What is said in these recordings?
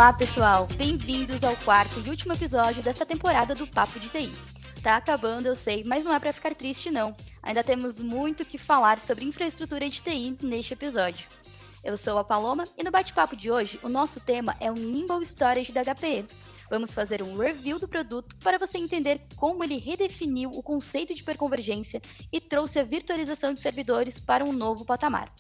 Olá, pessoal! Bem-vindos ao quarto e último episódio desta temporada do Papo de TI. Tá acabando, eu sei, mas não é para ficar triste, não. Ainda temos muito que falar sobre infraestrutura de TI neste episódio. Eu sou a Paloma e no bate-papo de hoje, o nosso tema é o Nimble Storage da HPE. Vamos fazer um review do produto para você entender como ele redefiniu o conceito de hiperconvergência e trouxe a virtualização de servidores para um novo patamar.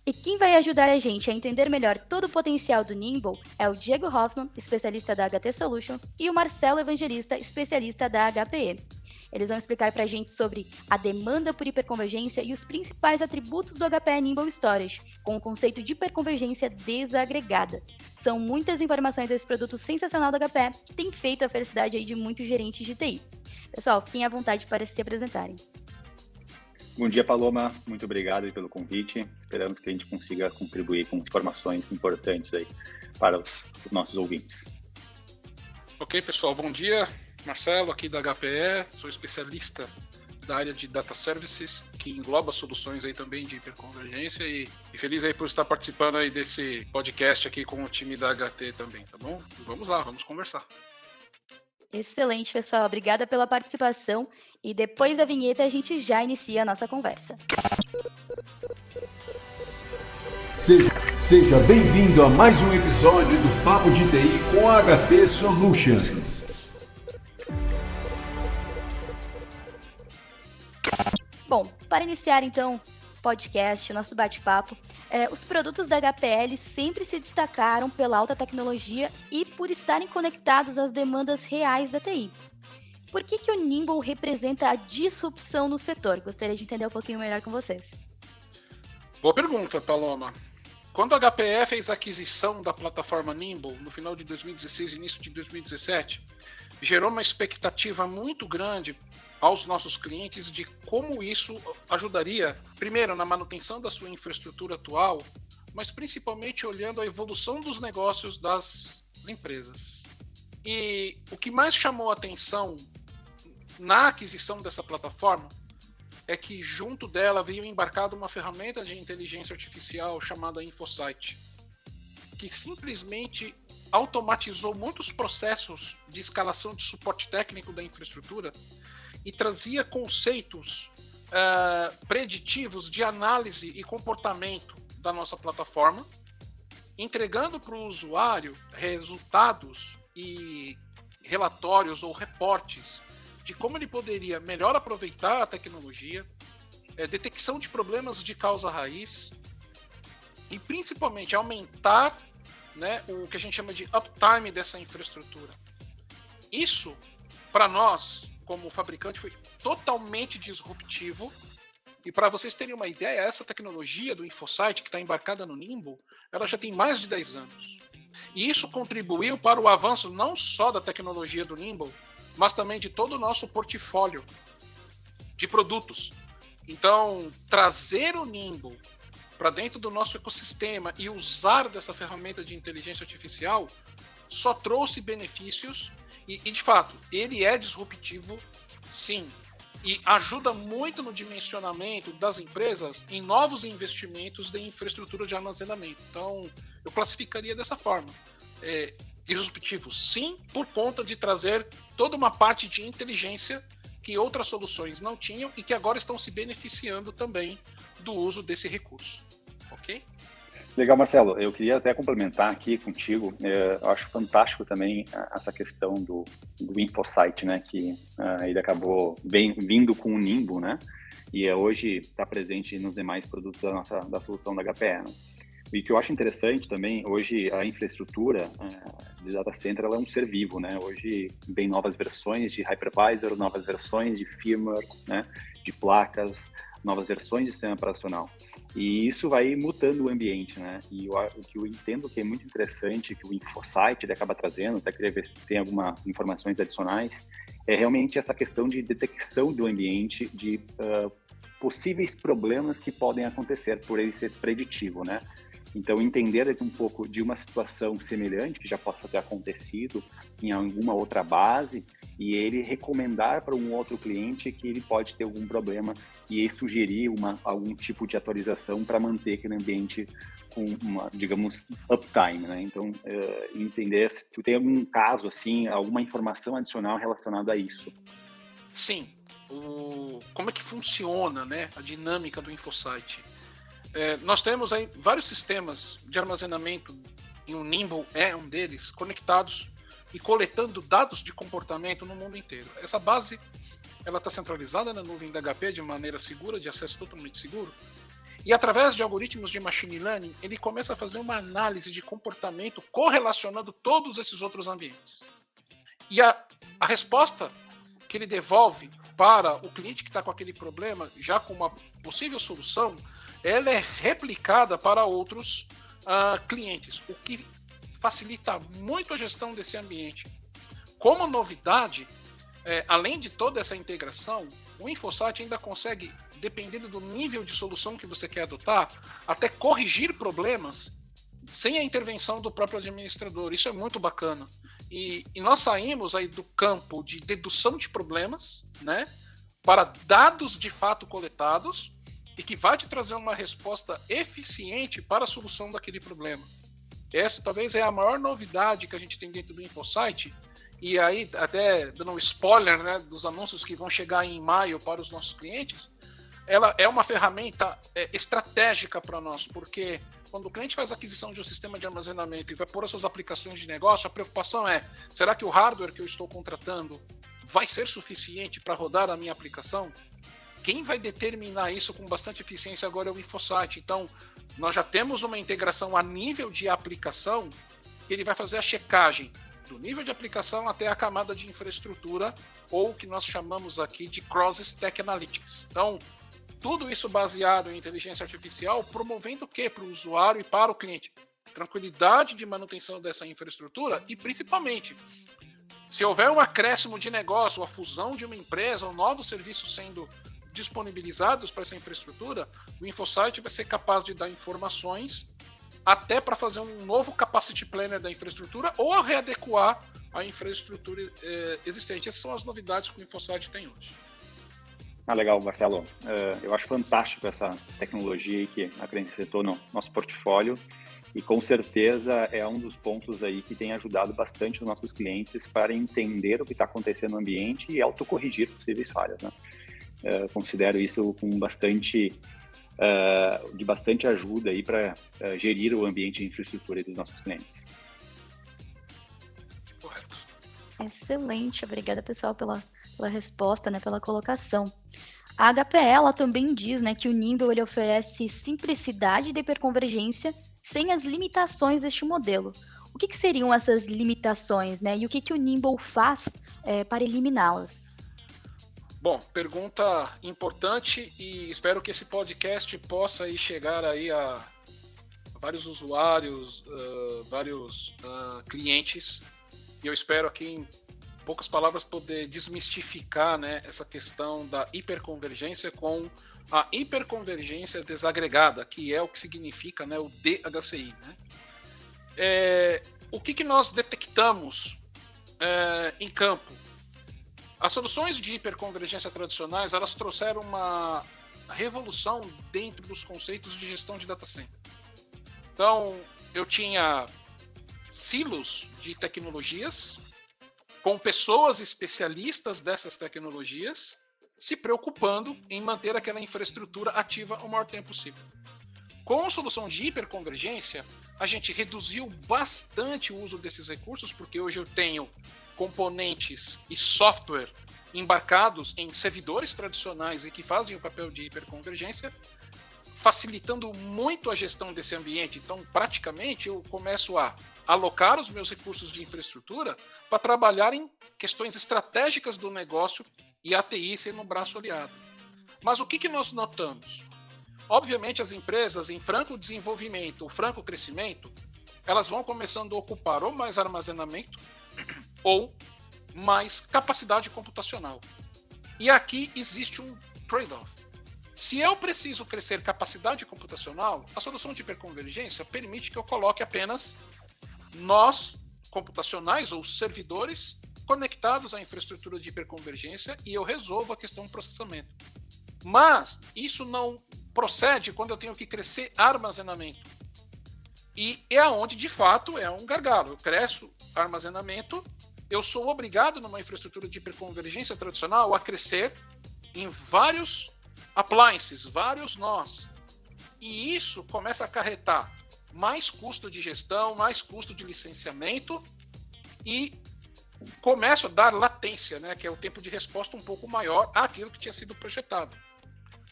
E quem vai ajudar a gente a entender melhor todo o potencial do Nimble é o Diego Hoffman, especialista da HT Solutions, e o Marcelo Evangelista, especialista da HPE. Eles vão explicar para a gente sobre a demanda por hiperconvergência e os principais atributos do HPE Nimble Storage, com o conceito de hiperconvergência desagregada. São muitas informações desse produto sensacional da HPE que tem feito a felicidade aí de muitos gerentes de TI. Pessoal, fiquem à vontade para se apresentarem. Bom dia, Paloma. Muito obrigado pelo convite. Esperamos que a gente consiga contribuir com informações importantes aí para os nossos ouvintes. Ok, pessoal. Bom dia. Marcelo, aqui da HPE. Sou especialista da área de Data Services, que engloba soluções aí também de hiperconvergência e feliz aí por estar participando aí desse podcast aqui com o time da HT também, tá bom? Vamos lá, vamos conversar. Excelente, pessoal. Obrigada pela participação. E depois da vinheta, a gente já inicia a nossa conversa. Seja bem-vindo a mais um episódio do Papo de TI com a HT Solutions. Bom, para iniciar então o podcast, nosso bate-papo, os produtos da HPE sempre se destacaram pela alta tecnologia e por estarem conectados às demandas reais da TI. Por que o Nimble representa a disrupção no setor? Gostaria de entender um pouquinho melhor com vocês. Boa pergunta, Paloma. Quando a HPE fez a aquisição da plataforma Nimble no final de 2016 e início de 2017, gerou uma expectativa muito grande aos nossos clientes de como isso ajudaria, primeiro, na manutenção da sua infraestrutura atual, mas principalmente olhando a evolução dos negócios das empresas. E o que mais chamou a atenção na aquisição dessa plataforma é que junto dela veio embarcada uma ferramenta de inteligência artificial chamada InfoSight, que simplesmente automatizou muitos processos de escalação de suporte técnico da infraestrutura e trazia conceitos preditivos de análise e comportamento da nossa plataforma, entregando para o usuário resultados e relatórios ou reportes de como ele poderia melhor aproveitar a tecnologia, detecção de problemas de causa raiz e principalmente aumentar, né, o que a gente chama de uptime dessa infraestrutura. Isso, para nós, como fabricante, foi totalmente disruptivo. E para vocês terem uma ideia, essa tecnologia do InfoSight, que está embarcada no Nimble, ela já tem mais de 10 anos. E isso contribuiu para o avanço não só da tecnologia do Nimble, mas também de todo o nosso portfólio de produtos. Então, trazer o Nimble para dentro do nosso ecossistema e usar dessa ferramenta de inteligência artificial só trouxe benefícios e de fato, ele é disruptivo, sim, e ajuda muito no dimensionamento das empresas em novos investimentos de infraestrutura de armazenamento. Então, eu classificaria dessa forma. Disruptivo, sim, por conta de trazer toda uma parte de inteligência que outras soluções não tinham e que agora estão se beneficiando também do uso desse recurso. Ok? Legal, Marcelo. Eu queria até complementar aqui contigo. Eu acho fantástico também essa questão do InfoSight, né? Que ele acabou vindo com o Nimble, né? E hoje está presente nos demais produtos da solução da HPE. Né? E o que eu acho interessante também, hoje a infraestrutura de data center ela é um ser vivo, né? Hoje vem novas versões de hypervisor, novas versões de firmware, né? De placas, novas versões de sistema operacional. E isso vai mutando o ambiente, né? E o que eu entendo que é muito interessante, que o InfoSight ele acaba trazendo, até queria ver se tem algumas informações adicionais, é realmente essa questão de detecção do ambiente, de possíveis problemas que podem acontecer por ele ser preditivo, né? Então, entender um pouco de uma situação semelhante, que já possa ter acontecido em alguma outra base, e ele recomendar para um outro cliente que ele pode ter algum problema e sugerir algum tipo de atualização para manter aquele ambiente com uma, digamos, uptime, né? Então, entender se tu tem algum caso, assim, alguma informação adicional relacionada a isso. Sim. Como é que funciona, né, a dinâmica do InfoSight? Nós temos aí vários sistemas de armazenamento, e o Nimble é um deles, conectados e coletando dados de comportamento no mundo inteiro. Essa base ela está centralizada na nuvem da HP de maneira segura, de acesso totalmente seguro, e através de algoritmos de machine learning, ele começa a fazer uma análise de comportamento correlacionando todos esses outros ambientes. E a resposta que ele devolve para o cliente que está com aquele problema, já com uma possível solução, ela é replicada para outros clientes, o que facilita muito a gestão desse ambiente. Como novidade, além de toda essa integração, o InfoSight ainda consegue, dependendo do nível de solução que você quer adotar, até corrigir problemas sem a intervenção do próprio administrador. Isso é muito bacana. E nós saímos aí do campo de dedução de problemas, né, para dados de fato coletados e que vai te trazer uma resposta eficiente para a solução daquele problema. Essa talvez é a maior novidade que a gente tem dentro do InfoSight. E aí, até dando um spoiler, né, dos anúncios que vão chegar em maio para os nossos clientes, ela é uma ferramenta estratégica para nós, porque quando o cliente faz a aquisição de um sistema de armazenamento e vai pôr as suas aplicações de negócio, a preocupação é, será que o hardware que eu estou contratando vai ser suficiente para rodar a minha aplicação? Quem vai determinar isso com bastante eficiência agora é o InfoSight. Então, nós já temos uma integração a nível de aplicação, que ele vai fazer a checagem do nível de aplicação até a camada de infraestrutura, ou o que nós chamamos aqui de Cross-Stack Analytics. Então, tudo isso baseado em inteligência artificial, promovendo o quê? Para o usuário e para o cliente? Tranquilidade de manutenção dessa infraestrutura e, principalmente, se houver um acréscimo de negócio, a fusão de uma empresa ou novos serviços sendo disponibilizados para essa infraestrutura, o InfoSight vai ser capaz de dar informações até para fazer um novo capacity planner da infraestrutura ou a readequar a infraestrutura existente. Essas são as novidades que o InfoSight tem hoje. Legal, Marcelo. Eu acho fantástico essa tecnologia aí que acrescentou no nosso portfólio e com certeza é um dos pontos aí que tem ajudado bastante os nossos clientes para entender o que está acontecendo no ambiente e autocorrigir possíveis falhas, né? Considero isso com bastante ajuda aí para gerir o ambiente de infraestrutura dos nossos clientes. Correto. Excelente, obrigada pessoal pela resposta, né, pela colocação. A HPE ela também diz, né, que o Nimble ele oferece simplicidade de hiperconvergência sem as limitações deste modelo. O que seriam essas limitações, né, e o que o Nimble faz para eliminá-las? Bom, pergunta importante e espero que esse podcast possa aí chegar aí a vários usuários, vários clientes. E eu espero aqui, em poucas palavras, poder desmistificar, né, essa questão da hiperconvergência com a hiperconvergência desagregada, que é o que significa, né, o DHCI. Né? O que nós detectamos em campo? As soluções de hiperconvergência tradicionais, elas trouxeram uma revolução dentro dos conceitos de gestão de data center. Então, eu tinha silos de tecnologias com pessoas especialistas dessas tecnologias se preocupando em manter aquela infraestrutura ativa o maior tempo possível. Com a solução de hiperconvergência, a gente reduziu bastante o uso desses recursos, porque hoje eu tenho componentes e software embarcados em servidores tradicionais e que fazem o papel de hiperconvergência, facilitando muito a gestão desse ambiente. Então, praticamente, eu começo a alocar os meus recursos de infraestrutura para trabalhar em questões estratégicas do negócio e a TI sendo um braço aliado. Mas o que nós notamos? Obviamente, as empresas em franco desenvolvimento ou franco crescimento, elas vão começando a ocupar ou mais armazenamento ou mais capacidade computacional. E aqui existe um trade-off. Se eu preciso crescer capacidade computacional, a solução de hiperconvergência permite que eu coloque apenas nós computacionais ou servidores conectados à infraestrutura de hiperconvergência e eu resolvo a questão do processamento. Mas isso não procede quando eu tenho que crescer armazenamento. E é onde, de fato, é um gargalo. Eu cresço armazenamento, eu sou obrigado, numa infraestrutura de hiperconvergência tradicional, a crescer em vários appliances, vários nós. E isso começa a acarretar mais custo de gestão, mais custo de licenciamento e começa a dar latência, né, que é o tempo de resposta um pouco maior àquilo que tinha sido projetado.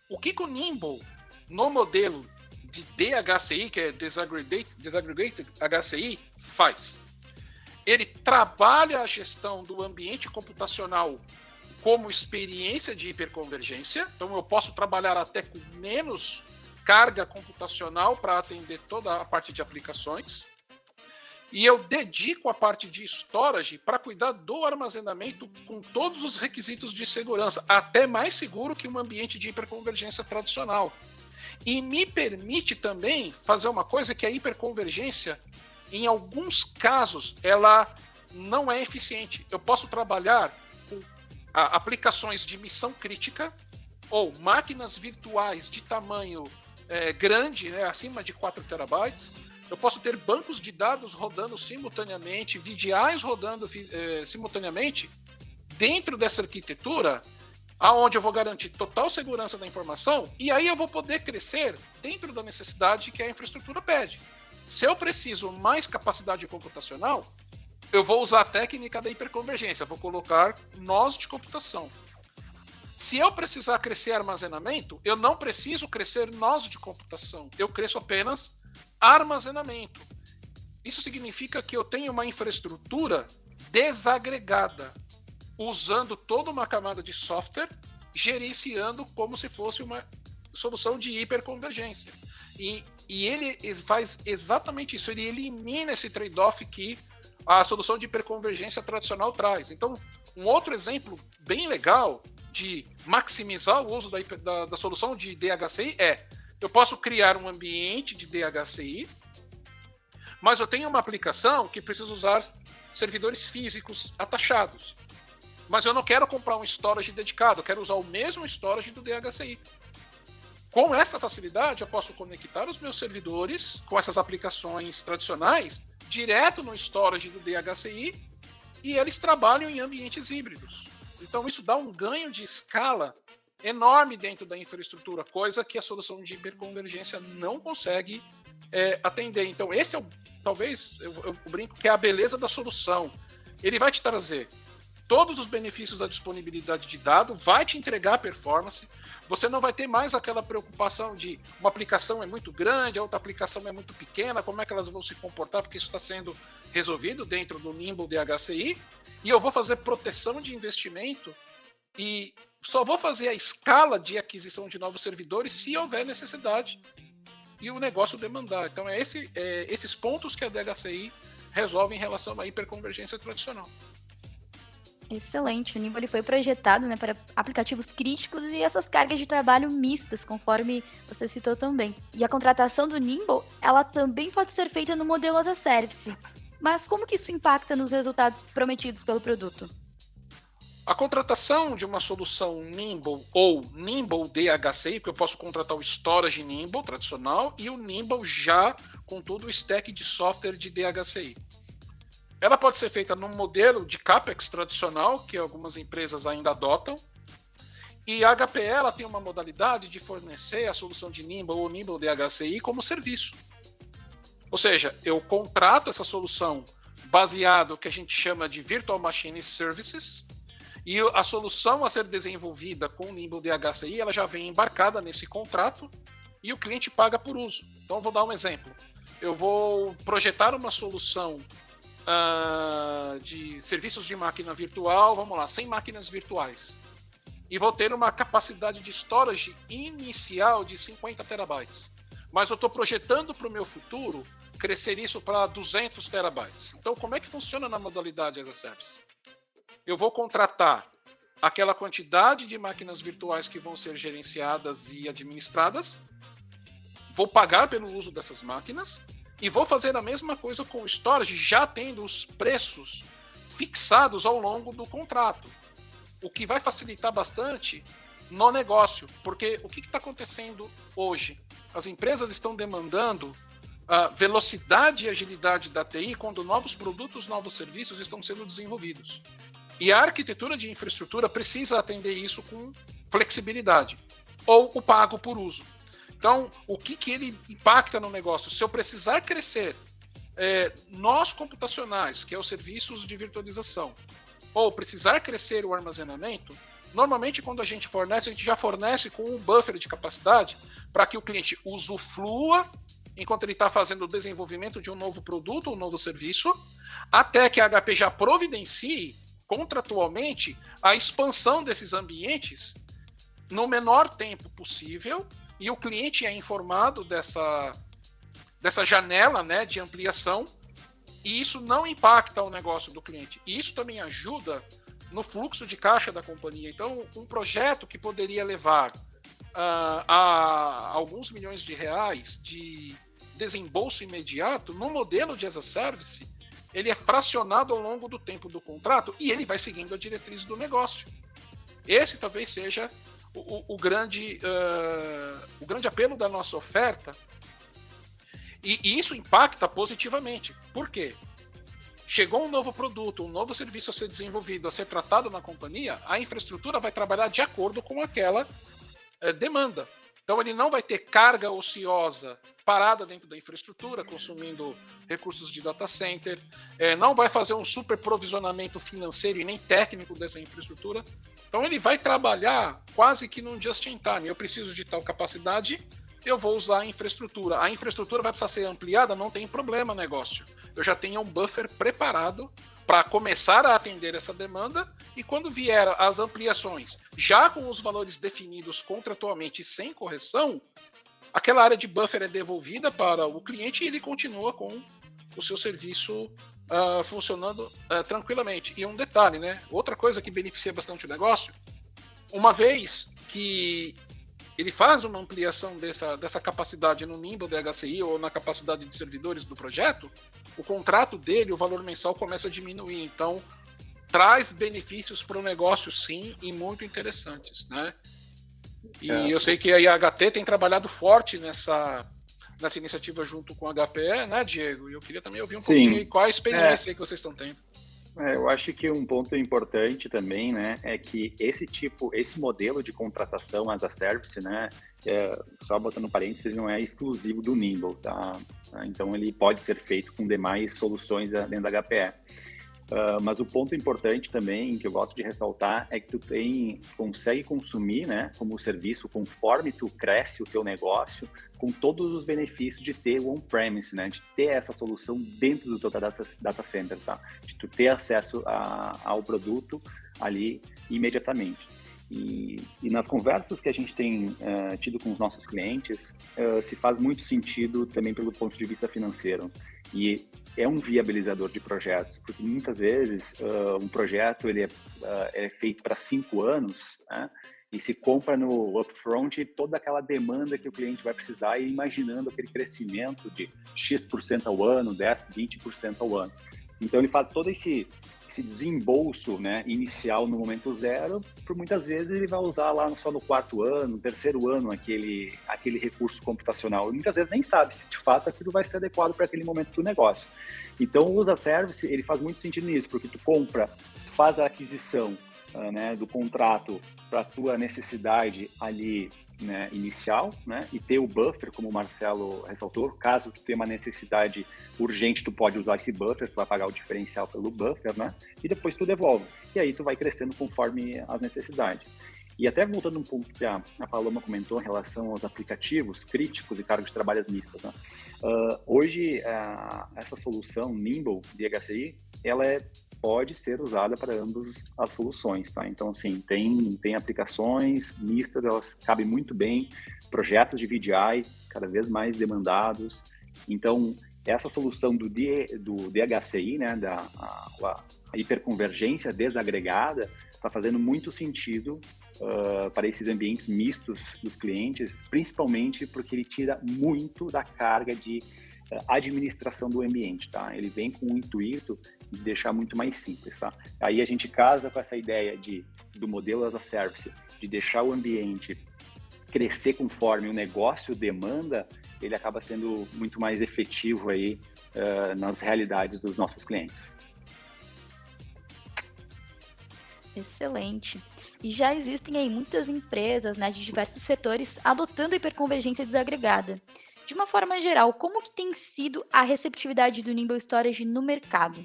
O que o Nimble, no modelo de DHCI, que é Disaggregated HCI, faz? Ele trabalha a gestão do ambiente computacional como experiência de hiperconvergência, então eu posso trabalhar até com menos carga computacional para atender toda a parte de aplicações, e eu dedico a parte de storage para cuidar do armazenamento com todos os requisitos de segurança, até mais seguro que um ambiente de hiperconvergência tradicional. E me permite também fazer uma coisa que a hiperconvergência, em alguns casos, ela não é eficiente. Eu posso trabalhar com aplicações de missão crítica ou máquinas virtuais de tamanho grande, né, acima de 4 terabytes. Eu posso ter bancos de dados rodando simultaneamente, VDIs rodando simultaneamente, dentro dessa arquitetura, aonde eu vou garantir total segurança da informação, e aí eu vou poder crescer dentro da necessidade que a infraestrutura pede. Se eu preciso mais capacidade computacional, eu vou usar a técnica da hiperconvergência, vou colocar nós de computação. Se eu precisar crescer armazenamento, eu não preciso crescer nós de computação, eu cresço apenas armazenamento. Isso significa que eu tenho uma infraestrutura desagregada, usando toda uma camada de software, gerenciando como se fosse uma solução de hiperconvergência. E ele faz exatamente isso, ele elimina esse trade-off que a solução de hiperconvergência tradicional traz. Então, um outro exemplo bem legal de maximizar o uso da solução de DHCI é: eu posso criar um ambiente de DHCI, mas eu tenho uma aplicação que precisa usar servidores físicos atachados. Mas eu não quero comprar um storage dedicado, eu quero usar o mesmo storage do DHCI. Com essa facilidade, eu posso conectar os meus servidores com essas aplicações tradicionais direto no storage do DHCI e eles trabalham em ambientes híbridos. Então isso dá um ganho de escala enorme dentro da infraestrutura, coisa que a solução de hiperconvergência não consegue atender. Então esse é talvez, eu brinco que é a beleza da solução. Ele vai te trazer todos os benefícios da disponibilidade de dado, vai te entregar performance, você não vai ter mais aquela preocupação de uma aplicação é muito grande, a outra aplicação é muito pequena, como é que elas vão se comportar, porque isso está sendo resolvido dentro do Nimble DHCI, e eu vou fazer proteção de investimento e só vou fazer a escala de aquisição de novos servidores se houver necessidade e o negócio demandar. Então esses pontos que a DHCI resolve em relação à hiperconvergência tradicional. Excelente, o Nimble ele foi projetado, né, para aplicativos críticos e essas cargas de trabalho mistas, conforme você citou também. E a contratação do Nimble, ela também pode ser feita no modelo as a service. Mas como que isso impacta nos resultados prometidos pelo produto? A contratação de uma solução Nimble ou Nimble DHCI, porque eu posso contratar o storage Nimble tradicional e o Nimble já com todo o stack de software de DHCI. Ela pode ser feita num modelo de CAPEX tradicional, que algumas empresas ainda adotam, e a HPE ela tem uma modalidade de fornecer a solução de Nimble ou Nimble DHCI como serviço. Ou seja, eu contrato essa solução baseado no que a gente chama de Virtual Machine Services, e a solução a ser desenvolvida com o Nimble DHCI ela já vem embarcada nesse contrato e o cliente paga por uso. Então, vou dar um exemplo. Eu vou projetar uma solução de serviços de máquina virtual, vamos lá, 100 máquinas virtuais. E vou ter uma capacidade de storage inicial de 50 terabytes. Mas eu estou projetando para o meu futuro crescer isso para 200 terabytes. Então, como é que funciona na modalidade as a service? Eu vou contratar aquela quantidade de máquinas virtuais que vão ser gerenciadas e administradas, vou pagar pelo uso dessas máquinas, e vou fazer a mesma coisa com o storage, já tendo os preços fixados ao longo do contrato. O que vai facilitar bastante no negócio. Porque o que está acontecendo hoje? As empresas estão demandando a velocidade e agilidade da TI quando novos produtos, novos serviços estão sendo desenvolvidos. E a arquitetura de infraestrutura precisa atender isso com flexibilidade, ou o pago por uso. Então, o que ele impacta no negócio? Se eu precisar crescer nós computacionais, que é os serviços de virtualização, ou precisar crescer o armazenamento, normalmente quando a gente já fornece com um buffer de capacidade para que o cliente usufrua enquanto ele está fazendo o desenvolvimento de um novo produto, um novo serviço, até que a HP já providencie contratualmente a expansão desses ambientes no menor tempo possível, e o cliente é informado dessa janela, né, de ampliação, e isso não impacta o negócio do cliente. E isso também ajuda no fluxo de caixa da companhia. Então, um projeto que poderia levar a alguns milhões de reais de desembolso imediato, no modelo de as a service, ele é fracionado ao longo do tempo do contrato e ele vai seguindo a diretriz do negócio. Esse talvez seja o grande apelo da nossa oferta, e isso impacta positivamente. Por quê? Chegou um novo produto, um novo serviço a ser desenvolvido, a ser tratado na companhia, a infraestrutura vai trabalhar de acordo com aquela demanda. Então ele não vai ter carga ociosa parada dentro da infraestrutura, consumindo recursos de data center, não vai fazer um super provisionamento financeiro e nem técnico dessa infraestrutura. Então ele vai trabalhar quase que num just in time. Eu preciso de tal capacidade, eu vou usar a infraestrutura. A infraestrutura vai precisar ser ampliada, não tem problema, negócio. Eu já tenho um buffer preparado para começar a atender essa demanda, e quando vier as ampliações, já com os valores definidos contratualmente sem correção, aquela área de buffer é devolvida para o cliente e ele continua com o seu serviço funcionando tranquilamente. E um detalhe, né? Outra coisa que beneficia bastante o negócio, uma vez que ele faz uma ampliação dessa capacidade no Nimble DHCI ou na capacidade de servidores do projeto, o contrato dele, o valor mensal começa a diminuir. Então, traz benefícios para o negócio, sim, e muito interessantes, né? E eu sei que a HT tem trabalhado forte nessa iniciativa junto com a HPE, né, Diego? E eu queria também ouvir um pouquinho qual a experiência que vocês estão tendo. Eu acho que um ponto importante também, né, é que esse modelo de contratação as a service, né, só botando parênteses, não é exclusivo do Nimble, tá? Então ele pode ser feito com demais soluções dentro da HPE. Mas o ponto importante também, que eu gosto de ressaltar, é que tu consegue consumir, né, como serviço, conforme tu cresce o teu negócio, com todos os benefícios de ter o on-premise, né, de ter essa solução dentro do teu data center, tá? De tu ter acesso ao produto ali imediatamente. E nas conversas que a gente tem tido com os nossos clientes, se faz muito sentido também pelo ponto de vista financeiro. E é um viabilizador de projetos, porque muitas vezes um projeto ele é feito para 5 anos, né? E se compra no upfront toda aquela demanda que o cliente vai precisar, e imaginando aquele crescimento de X% ao ano, 10%, 20% ao ano. Então ele faz todo esse desembolso, né, inicial no momento zero, por muitas vezes ele vai usar lá só no 4º ano, 3º ano aquele recurso computacional, e muitas vezes nem sabe se de fato aquilo vai ser adequado para aquele momento do negócio. Então o as a service ele faz muito sentido nisso, porque tu faz a aquisição, né, do contrato para a tua necessidade ali, né, inicial, né, e ter o buffer, como o Marcelo ressaltou. Caso tu tenha uma necessidade urgente, tu pode usar esse buffer, tu vai pagar o diferencial pelo buffer, né, e depois tu devolve. E aí tu vai crescendo conforme as necessidades. E até voltando um pouco que a Paloma comentou em relação aos aplicativos críticos e cargos de trabalho mistas, né? Hoje, essa solução Nimble DHCI, ela pode ser usada para ambas as soluções, tá? Então, assim, tem aplicações mistas, elas cabem muito bem, projetos de VDI cada vez mais demandados. Então, essa solução do DHCI, né, a hiperconvergência desagregada, está fazendo muito sentido para esses ambientes mistos dos clientes, principalmente porque ele tira muito da carga de administração do ambiente, tá? Ele vem com o intuito de deixar muito mais simples, tá? Aí a gente casa com essa ideia do modelo as a service, de deixar o ambiente crescer conforme o negócio demanda, ele acaba sendo muito mais efetivo aí nas realidades dos nossos clientes. Excelente. E já existem aí muitas empresas, né, de diversos setores adotando a hiperconvergência desagregada. De uma forma geral, como que tem sido a receptividade do Nimble Storage no mercado?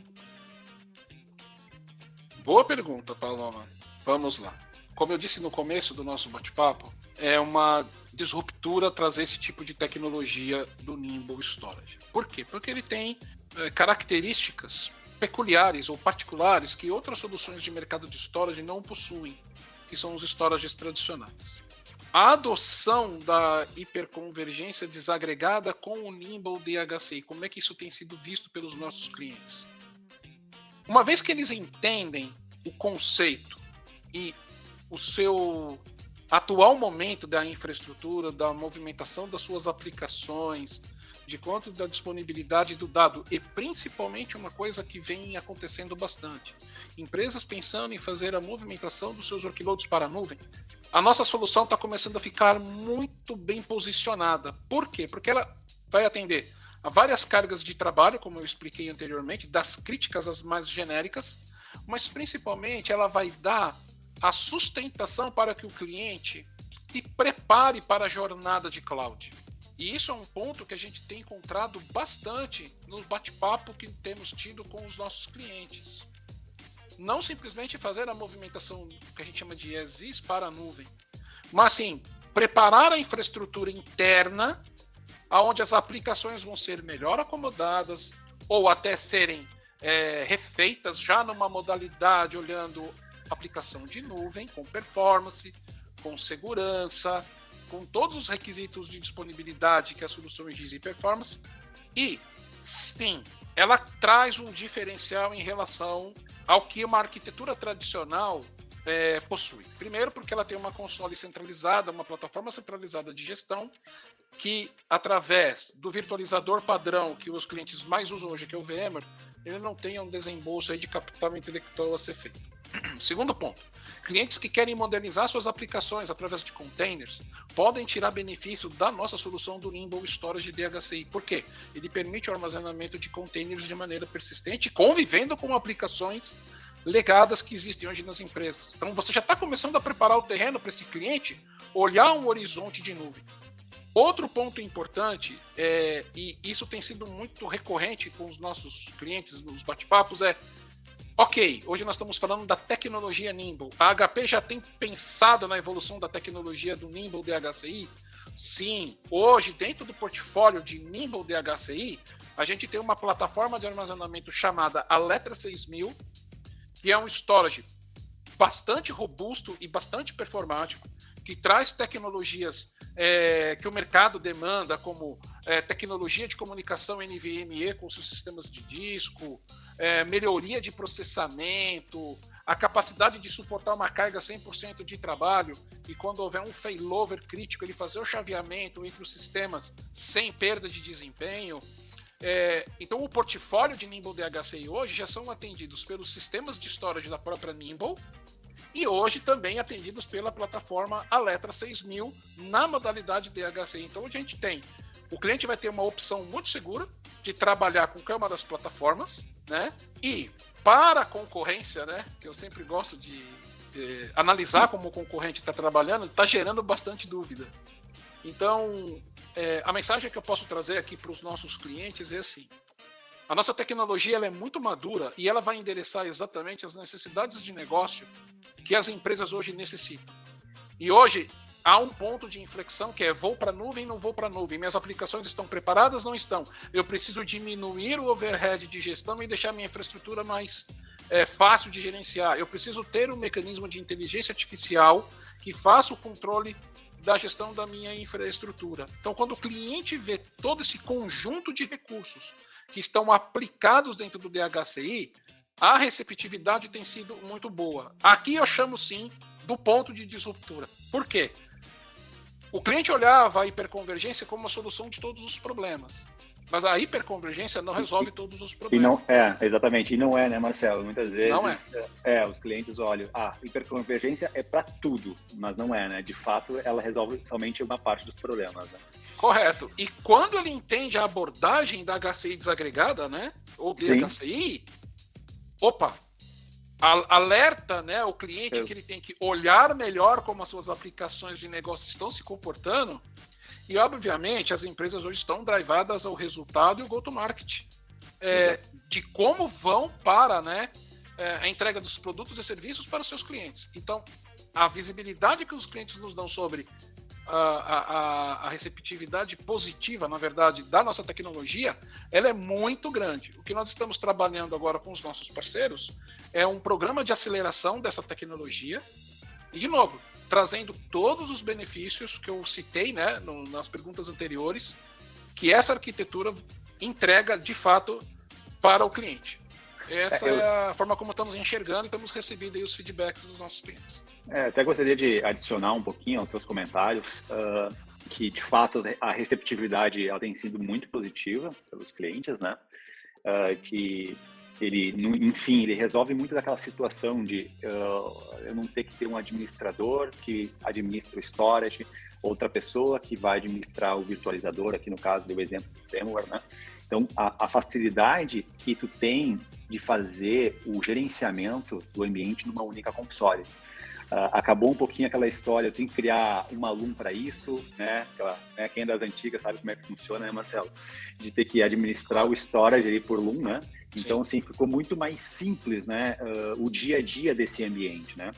Boa pergunta, Paloma. Vamos lá. Como eu disse no começo do nosso bate-papo, é uma disruptura trazer esse tipo de tecnologia do Nimble Storage. Por quê? Porque ele tem características peculiares ou particulares que outras soluções de mercado de storage não possuem, que são os storages tradicionais. A adoção da hiperconvergência desagregada com o Nimble DHCI, como é que isso tem sido visto pelos nossos clientes? Uma vez que eles entendem o conceito e o seu atual momento da infraestrutura, da movimentação das suas aplicações, de quanto da disponibilidade do dado, e principalmente uma coisa que vem acontecendo bastante, empresas pensando em fazer a movimentação dos seus workloads para a nuvem, a nossa solução está começando a ficar muito bem posicionada. Por quê? Porque ela vai atender a várias cargas de trabalho, como eu expliquei anteriormente, das críticas às mais genéricas, mas principalmente ela vai dar a sustentação para que o cliente se prepare para a jornada de cloud. E isso é um ponto que a gente tem encontrado bastante no bate-papo que temos tido com os nossos clientes. Não simplesmente fazer a movimentação que a gente chama de as-is para a nuvem, mas sim preparar a infraestrutura interna, onde as aplicações vão ser melhor acomodadas ou até serem refeitas já numa modalidade olhando aplicação de nuvem, com performance, com segurança, com todos os requisitos de disponibilidade que a solução exige e performance. E, sim, ela traz um diferencial em relação ao que uma arquitetura tradicional possui. Primeiro, porque ela tem uma console centralizada, uma plataforma centralizada de gestão, que, através do virtualizador padrão que os clientes mais usam hoje, que é o VMware, ele não tem um desembolso aí de capital intelectual a ser feito. Segundo ponto, clientes que querem modernizar suas aplicações através de containers podem tirar benefício da nossa solução do Nimble Storage DHCI. Por quê? Ele permite o armazenamento de containers de maneira persistente, convivendo com aplicações legadas que existem hoje nas empresas. Então você já está começando a preparar o terreno para esse cliente olhar um horizonte de nuvem. Outro ponto importante, e isso tem sido muito recorrente com os nossos clientes nos bate-papos, ok, hoje nós estamos falando da tecnologia Nimble. A HP já tem pensado na evolução da tecnologia do Nimble DHCI? Sim, hoje dentro do portfólio de Nimble DHCI, a gente tem uma plataforma de armazenamento chamada Alletra 6000, que é um storage bastante robusto e bastante performático, que traz tecnologias que o mercado demanda, como tecnologia de comunicação NVMe com seus sistemas de disco, melhoria de processamento, a capacidade de suportar uma carga 100% de trabalho e quando houver um failover crítico, ele fazer o chaveamento entre os sistemas sem perda de desempenho. Então o portfólio de Nimble DHCI hoje já são atendidos pelos sistemas de storage da própria Nimble e hoje também atendidos pela plataforma Alletra 6000 na modalidade DHCI. Então a gente tem, o cliente vai ter uma opção muito segura de trabalhar com cada uma das plataformas, né? E para a concorrência, né, que eu sempre gosto de analisar como o concorrente está trabalhando, está gerando bastante dúvida. Então, a mensagem que eu posso trazer aqui para os nossos clientes é assim: a nossa tecnologia ela é muito madura e ela vai endereçar exatamente as necessidades de negócio que as empresas hoje necessitam. E hoje há um ponto de inflexão que é: vou para a nuvem, não vou para a nuvem, minhas aplicações estão preparadas, não estão. Eu preciso diminuir o overhead de gestão e deixar minha infraestrutura mais fácil de gerenciar. Eu preciso ter um mecanismo de inteligência artificial que faça o controle da gestão da minha infraestrutura. Então, quando o cliente vê todo esse conjunto de recursos que estão aplicados dentro do DHCI, a receptividade tem sido muito boa. Aqui eu chamo, sim, do ponto de disruptura. Por quê? O cliente olhava a hiperconvergência como a solução de todos os problemas. Mas a hiperconvergência não resolve todos os problemas. E não exatamente. E não né, Marcelo? Muitas vezes os clientes olham, hiperconvergência é para tudo, mas não né? De fato, ela resolve somente uma parte dos problemas, né? Correto. E quando ele entende a abordagem da HCI desagregada, né? Ou DHCI, opa, alerta, né, o cliente que ele tem que olhar melhor como as suas aplicações de negócio estão se comportando. E, obviamente, as empresas hoje estão drivadas ao resultado e o go-to-market. De como vão para, né, a entrega dos produtos e serviços para os seus clientes. Então, a visibilidade que os clientes nos dão sobre a receptividade positiva, na verdade, da nossa tecnologia, ela é muito grande. O que nós estamos trabalhando agora com os nossos parceiros é um programa de aceleração dessa tecnologia e, de novo, trazendo todos os benefícios que eu citei, né, nas perguntas anteriores, que essa arquitetura entrega, de fato, para o cliente. Essa é a forma como estamos enxergando e temos recebido aí os feedbacks dos nossos clientes. Até gostaria de adicionar um pouquinho aos seus comentários, que de fato a receptividade ela tem sido muito positiva pelos clientes, né? Que ele, enfim, ele resolve muito daquela situação de eu não ter que ter um administrador que administra o storage, outra pessoa que vai administrar o virtualizador, aqui no caso deu o exemplo do VMware, né? Então, a facilidade que tu tem de fazer o gerenciamento do ambiente numa única console. Acabou um pouquinho aquela história, eu tenho que criar uma Loom para isso, né? Quem é das antigas sabe como é que funciona, né, Marcelo? De ter que administrar o storage ali por Loom, né? Então, assim, ficou muito mais simples, né? O dia a dia desse ambiente, né?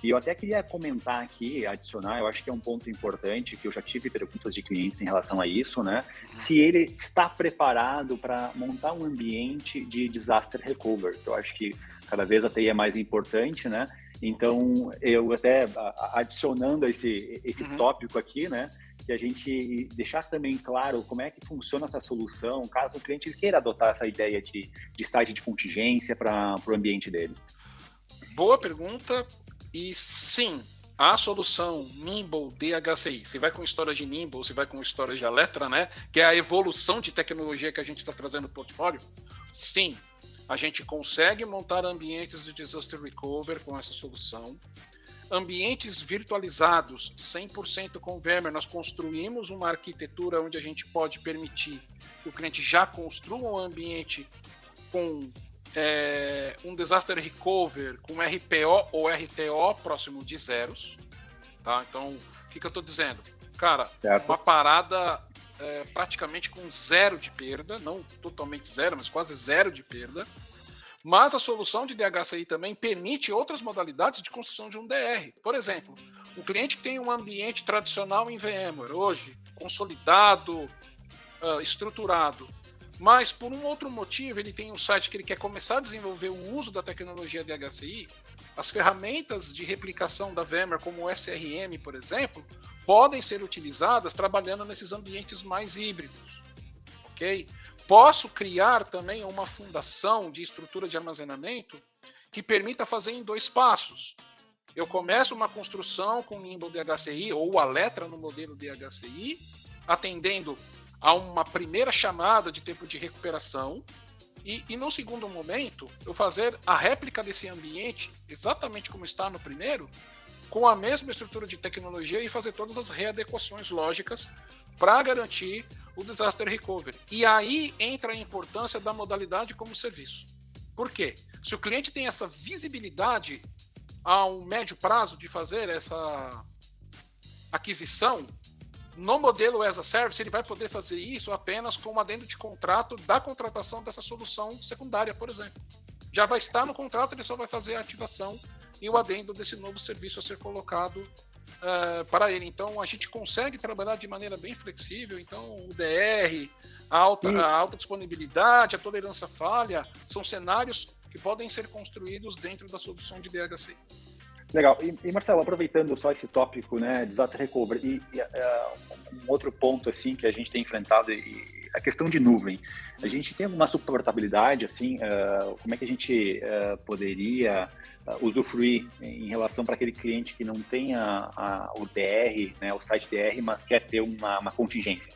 E eu até queria comentar aqui, adicionar, eu acho que é um ponto importante, que eu já tive perguntas de clientes em relação a isso, né? Se ele está preparado para montar um ambiente de disaster recovery. Eu acho que cada vez a TI é mais importante, né? Então, eu até adicionando esse tópico aqui, né? E a gente deixar também claro como é que funciona essa solução, caso o cliente queira adotar essa ideia de site de contingência para o ambiente dele. Boa pergunta. E sim, a solução Nimble DHCI, se vai com storage Nimble, se vai com storage Alletra, né, que é a evolução de tecnologia que a gente está trazendo no portfólio, sim, a gente consegue montar ambientes de disaster recovery com essa solução. Ambientes virtualizados, 100% com VMware, nós construímos uma arquitetura onde a gente pode permitir que o cliente já construa um ambiente com um disaster recovery com RPO ou RTO próximo de zeros, tá? Então, o que eu estou dizendo? Cara, uma parada praticamente com zero de perda, não totalmente zero, mas quase zero de perda. Mas a solução de DHCI também permite outras modalidades de construção de um DR. Por exemplo, um cliente que tem um ambiente tradicional em VMware, hoje, consolidado, estruturado, mas por um outro motivo ele tem um site que ele quer começar a desenvolver o uso da tecnologia DHCI, as ferramentas de replicação da VMware, como o SRM, por exemplo, podem ser utilizadas trabalhando nesses ambientes mais híbridos, ok? Posso criar também uma fundação de estrutura de armazenamento que permita fazer em 2 passos. Eu começo uma construção com o Nimble DHCI ou a Alletra no modelo DHCI, atendendo a uma primeira chamada de tempo de recuperação e no segundo momento eu fazer a réplica desse ambiente exatamente como está no primeiro, com a mesma estrutura de tecnologia e fazer todas as readequações lógicas para garantir o disaster recovery. E aí entra a importância da modalidade como serviço. Por quê? Se o cliente tem essa visibilidade a um médio prazo de fazer essa aquisição, no modelo as a Service, ele vai poder fazer isso apenas com um adendo de contrato da contratação dessa solução secundária, por exemplo. Já vai estar no contrato, ele só vai fazer a ativação e o adendo desse novo serviço a ser colocado para ele. Então, a gente consegue trabalhar de maneira bem flexível. Então, o DR, a alta disponibilidade, a tolerância à falha, são cenários que podem ser construídos dentro da solução de DHCI. Legal. E Marcelo, aproveitando só esse tópico, né, disaster recovery, um outro ponto assim que a gente tem enfrentado a questão de nuvem. A gente tem alguma suportabilidade, assim, como é que a gente poderia usufruir em relação para aquele cliente que não tenha o DR, né, o site DR, mas quer ter uma contingência?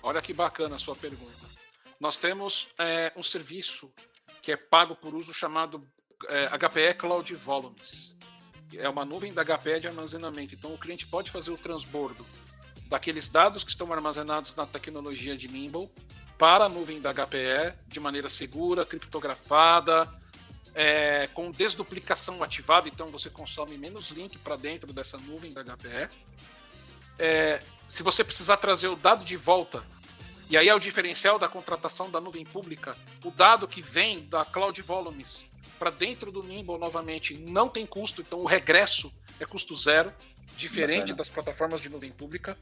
Olha que bacana a sua pergunta. Nós temos um serviço que é pago por uso chamado HPE Cloud Volumes. É uma nuvem da HPE de armazenamento. Então, o cliente pode fazer o transbordo daqueles dados que estão armazenados na tecnologia de Nimble para a nuvem da HPE de maneira segura, criptografada, com desduplicação ativada, então você consome menos link para dentro dessa nuvem da HPE. Se você precisar trazer o dado de volta, e aí é o diferencial da contratação da nuvem pública, o dado que vem da Cloud Volumes para dentro do Nimble novamente não tem custo, então o regresso é custo zero, diferente das plataformas de nuvem pública.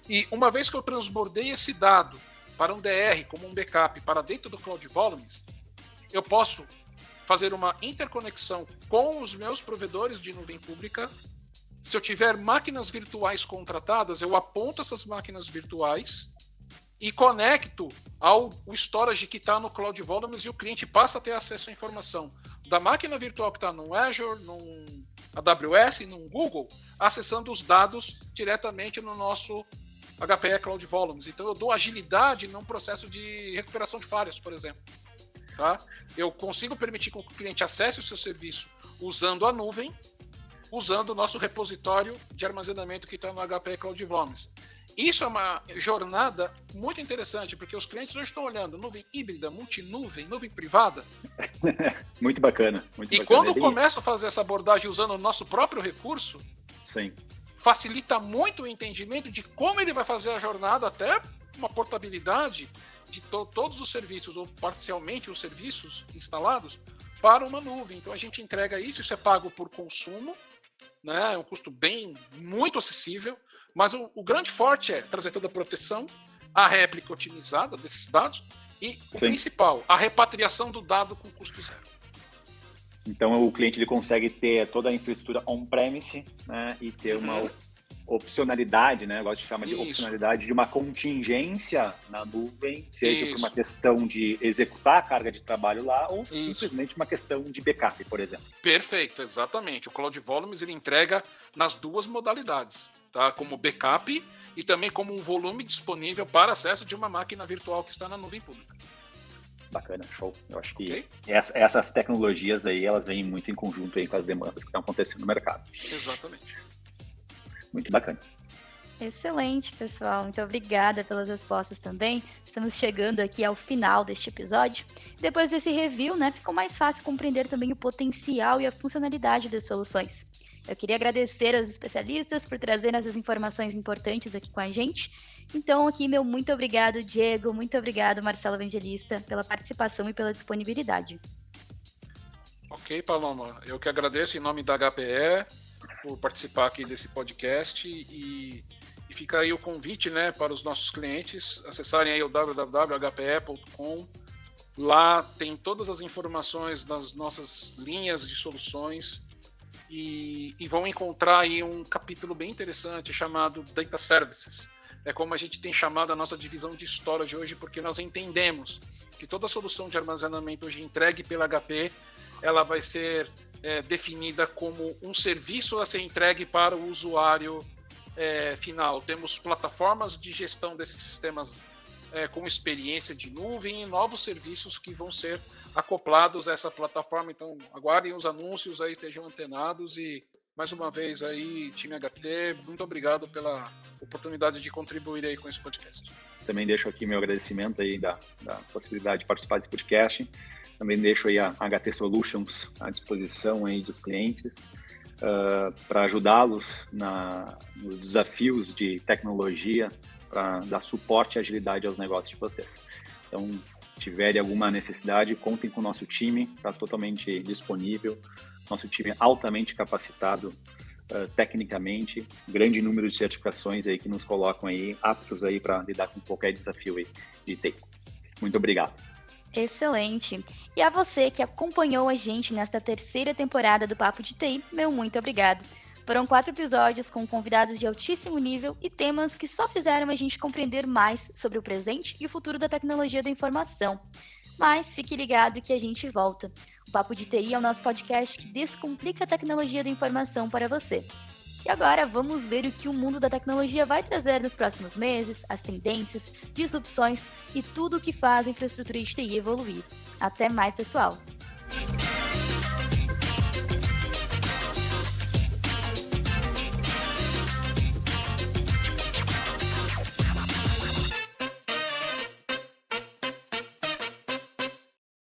E uma vez que eu transbordei esse dado para um DR, como um backup, para dentro do Cloud Volumes, eu posso fazer uma interconexão com os meus provedores de nuvem pública. Se eu tiver máquinas virtuais contratadas, eu aponto essas máquinas virtuais e conecto ao storage que está no Cloud Volumes e o cliente passa a ter acesso à informação da máquina virtual que está no Azure, no AWS, no Google, acessando os dados diretamente no nosso HPE Cloud Volumes. Então eu dou agilidade num processo de recuperação de falhas, por exemplo. Tá? Eu consigo permitir que o cliente acesse o seu serviço usando a nuvem, usando o nosso repositório de armazenamento que está no HPE Cloud Volumes. Isso é uma jornada muito interessante, porque os clientes hoje estão olhando nuvem híbrida, multinuvem, nuvem privada. Muito bacana. Quando começo a fazer essa abordagem usando o nosso próprio recurso, sim, facilita muito o entendimento de como ele vai fazer a jornada, até uma portabilidade de todos os serviços, ou parcialmente os serviços instalados, para uma nuvem. Então a gente entrega isso é pago por consumo, né? É um custo muito acessível, mas o grande forte é trazer toda a proteção, a réplica otimizada desses dados e o principal, a repatriação do dado com custo zero. Então o cliente ele consegue ter toda a infraestrutura on-premise, né, e ter uma opcionalidade, né? Eu gosto de chamar de opcionalidade de uma contingência na nuvem, seja por uma questão de executar a carga de trabalho lá ou simplesmente uma questão de backup, por exemplo. Perfeito, exatamente. O Cloud Volumes ele entrega nas duas modalidades, tá? Como backup e também como um volume disponível para acesso de uma máquina virtual que está na nuvem pública. Bacana, show. Eu acho que essas tecnologias aí, elas vêm muito em conjunto aí com as demandas que estão acontecendo no mercado. Exatamente. Muito bacana. Excelente, pessoal. Muito obrigada pelas respostas também. Estamos chegando aqui ao final deste episódio. Depois desse review, né, ficou mais fácil compreender também o potencial e a funcionalidade das soluções. Eu queria agradecer aos especialistas por trazerem essas informações importantes aqui com a gente. Então, aqui, meu muito obrigado, Diego. Muito obrigado, Marcelo Evangelista, pela participação e pela disponibilidade. Ok, Paloma. Eu que agradeço em nome da HPE por participar aqui desse podcast e fica aí o convite, né, para os nossos clientes acessarem aí o www.hpe.com. Lá tem todas as informações das nossas linhas de soluções e vão encontrar aí um capítulo bem interessante chamado Data Services. É como a gente tem chamado a nossa divisão de storage hoje, porque nós entendemos que toda solução de armazenamento hoje entregue pela HP, ela vai ser definida como um serviço a ser entregue para o usuário final. Temos plataformas de gestão desses sistemas com experiência de nuvem e novos serviços que vão ser acoplados a essa plataforma. Então, aguardem os anúncios aí, estejam antenados e, mais uma vez aí, time HT, muito obrigado pela oportunidade de contribuir aí com esse podcast. Também deixo aqui meu agradecimento aí da possibilidade de participar desse podcast. Também deixo aí a HT Solutions à disposição aí dos clientes para ajudá-los nos desafios de tecnologia, para dar suporte e agilidade aos negócios de vocês. Então, se tiverem alguma necessidade, contem com o nosso time, está totalmente disponível, nosso time é altamente capacitado tecnicamente, grande número de certificações aí que nos colocam aí aptos aí para lidar com qualquer desafio aí de TI. Muito obrigado. Excelente. E a você que acompanhou a gente nesta terceira temporada do Papo de TI, meu muito obrigado. Foram 4 episódios com convidados de altíssimo nível e temas que só fizeram a gente compreender mais sobre o presente e o futuro da tecnologia da informação. Mas fique ligado que a gente volta. O Papo de TI é o nosso podcast que descomplica a tecnologia da informação para você. E agora vamos ver o que o mundo da tecnologia vai trazer nos próximos meses, as tendências, disrupções e tudo o que faz a infraestrutura de TI evoluir. Até mais, pessoal!